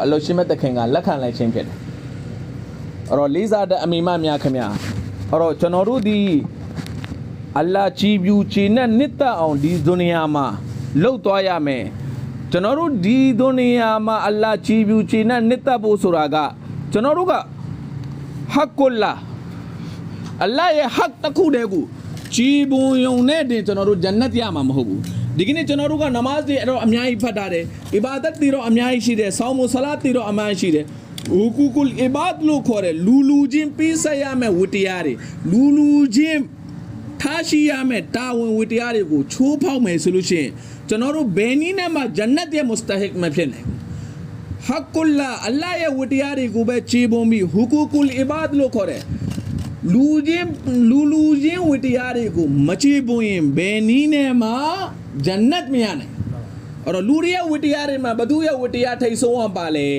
အလို့ရှိမဲ့တခင်ကလက်ခံလိုက်ခြင်းဖြစ်တယ်အဲ့တော့လေးစားတဲ့အမိမများခင်ဗျာအဲ့တော့ကျွန်တော်တို့ဒီအလ္လာဟ်ကြည်ပြူခြေနဲ့နှစ်သက်အောင်ဒီဒုနီယာမှာလှုပ်သွားရမယ်ကျွန်တော်တို့ဒီဒုနီယာမှာအလ္လာဟ်ကြည်ပြူခြေနဲ့နှစ်သက်ဖို့ဆိုတာကကျွန်တော်တို့ကဟက်ကုလာအလ္လာဟ်ရဲ့ဟက်တစ်ခုတည်းကိုကြည်ပွန်ယုံနဲ့တင်ကျွန်တော်တို့ဂျန်နတ်ရမှာမဟုတ်ဘူးဒီကနေ့ကျွန်တော်တို့ကနမတ်တွေအဲ့တော့အများကြီးဖတ်ထားတယ်အီဘာဒတ်တွေတော့အများကြီးရှိတယ်ဆောင်းမဆလာတ်တွေတော့အများကြီးရှိတယ်ဟူကူကုလ်အီဘာဒ်လို့ခေါ်တယ်လူချင်းပြီးဆက်ရမယ်ဝတ္တရားတွေလူချင်းထားရှိရမယ်တာဝန်ဝတ္တရားတွေကိုချိုးဖောက်မယ်ဆိုလို့ရှိရင်ကျွန်တော်တို့ဘယ်နည်းနဲ့မှဂျန်နတ်ရဲ့မုစတဟစ်မဖြစ်နိုင်ဟက်ကုလာအလ္လာဟ်ရဲ့ဝတ္တရားတွေကိုပဲခြေပုံပြီးဟူကူကုလ်အီဘာဒ်လို့ခေါ်တယ်လူချင်းဝတ္တရားတွေကိုမချေပွန်ရင်ဘယ်နည်းနဲ့မှဂျန်နတ်မရနိုင်အဲ့တော့လူတွေရဲ့ဝတ္တရားတွေမှာဘသူရဲ့ဝတ္တရားထိတ်ဆုံးအောင်ပါလေ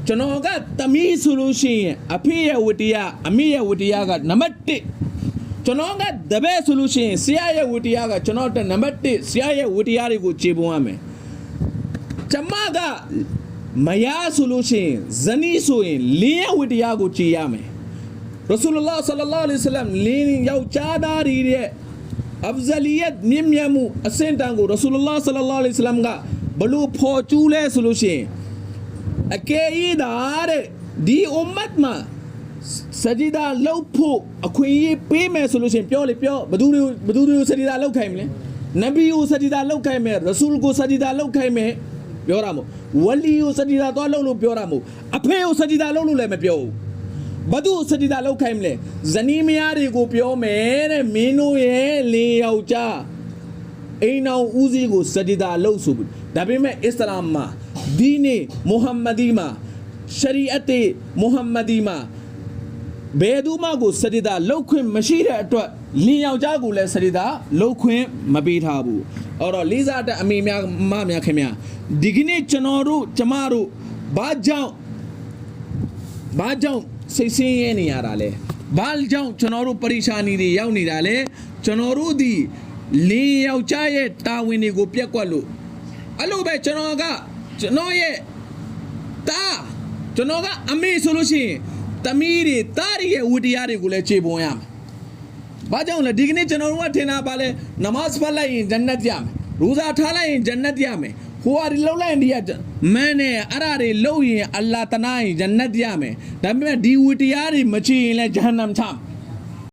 ကျွန်တော်ကသမီးဆိုလို့ရှိရင်အဖေရဲ့ဝတ္တရားအမေရဲ့ဝတ္တရားကနံပါတ်1ကျွန်တော်ကတပည့်ဆိုလို့ရှိရင်ဆရာရဲ့ဝတ္တရားကကျွန်တော်တက်နံပါတ်1ဆရာရဲ့ဝတ္တရားတွေကိုခြေပွန်ရမယ်ကျမကမယားဆိုလို့ရှိရင်ဇနီးဆိုရင်လင်းရဲ့ဝတ္တရားကိုခြေရမယ်ရဆူလလာဆလလာလဟ်အလัยဟိဝါဆလမ်လင်းယောက်ျားသားတွေရဲ့အဖဇလီယတ်မြင့်မြတ်မှုအဆင့်တန်းကိုရဆူလလာဆလလာလဟ်အလัยဟိဝါဆလမ်ကဘလို့ဖော်ကျူးလဲဆိုလို့ရှိရင်အကယ်၍ဒါတဲ့ဒီအွမ်မတ်မှာစဂျီဒါလောက်ဖို့အခွင့်အရေးပေးမယ်ဆိုလို့ရှိရင်ပြောလေပြောဘသူတွေကိုစဂျီဒါလောက်ခိုင်းမလဲနဗီကိုစဂျီဒါလောက်ခိုင်းမယ်ရဆူလ်ကိုစဂျီဒါလောက်ခိုင်းမယ်ပြောတာမို့ဝလီကိုစဂျီဒါသွားလောက်လို့ပြောတာမို့အဖေကိုစဂျီဒါလောက်လို့လည်းမပြောဘူးဘာသူစဂျီဒါလောက်ခိုင်းမလဲဇနီးမယားတွေကိုပြောမယ်တဲ့မင်းတို့ရဲ့လေယောက်ျားအိမ်အောင်ဦးစီးကိုစဂျီဒါလောက်ဆိုပြီးဒါပေမဲ့အစ္စလာမ်မှာဒီနေမုဟမ္မဒီမှာရှရီအတ်တေမုဟမ္မဒီမှာဘယ်သူမှကိုစဂျီဒါလောက်ခွင့်မရှိတဲ့အတွက်လင်းယောက်ျားကိုလည်းစဂျီဒါလောက်ခွင့်မပေးထားဘူးအဲ့တော့လေးစားတဲ့အမေများမများခင်ဗျာဒီကနေ့ကျွန်တော်တို့ကျမတို့ဘာကြောင့်စိတ်ဆင်းရဲနေရတာလဲဘာကြောင့်ကျွန်တော်တို့ပရိရှာနီတွေရောက်နေတာလဲကျွန်တော်တို့ဒီလင်းယောက်ျားရဲ့တာဝန်တွေကိုပြက်ကွက်လို့အဲ့လိုပဲကျွန်တော်ရဲ့တာကျွန်တော်ကအမေဆိုလို့ရှိရင်တမီးတွေတားရဲ့ဝတ္တရားတွေကိုလည်းခြေပွန်ရမယ်ဘာကြောင့်လဲဒီကနေ့ကျွန်တော်တို့ကထင်တာပါလဲနမတ်ဖတ်လိုက်ရင်ဂျန်နတ်ရမယ်ရူဇာထားလိုက်ရင်ဂျန်နတ်ရမယ်ဟိုဟာဒီလောက်လိုက်ရင်ဒီကမန်းနဲ့အဲ့ဒါတွေလှုပ်ရင်အလ္လာဟ်တနာရင်ဂျန်နတ်ရမယ်ဒါပေမဲ့ဒီဝတ္တရားတွေမချရင်လည်းဂျဟန္နမ်ချမယ်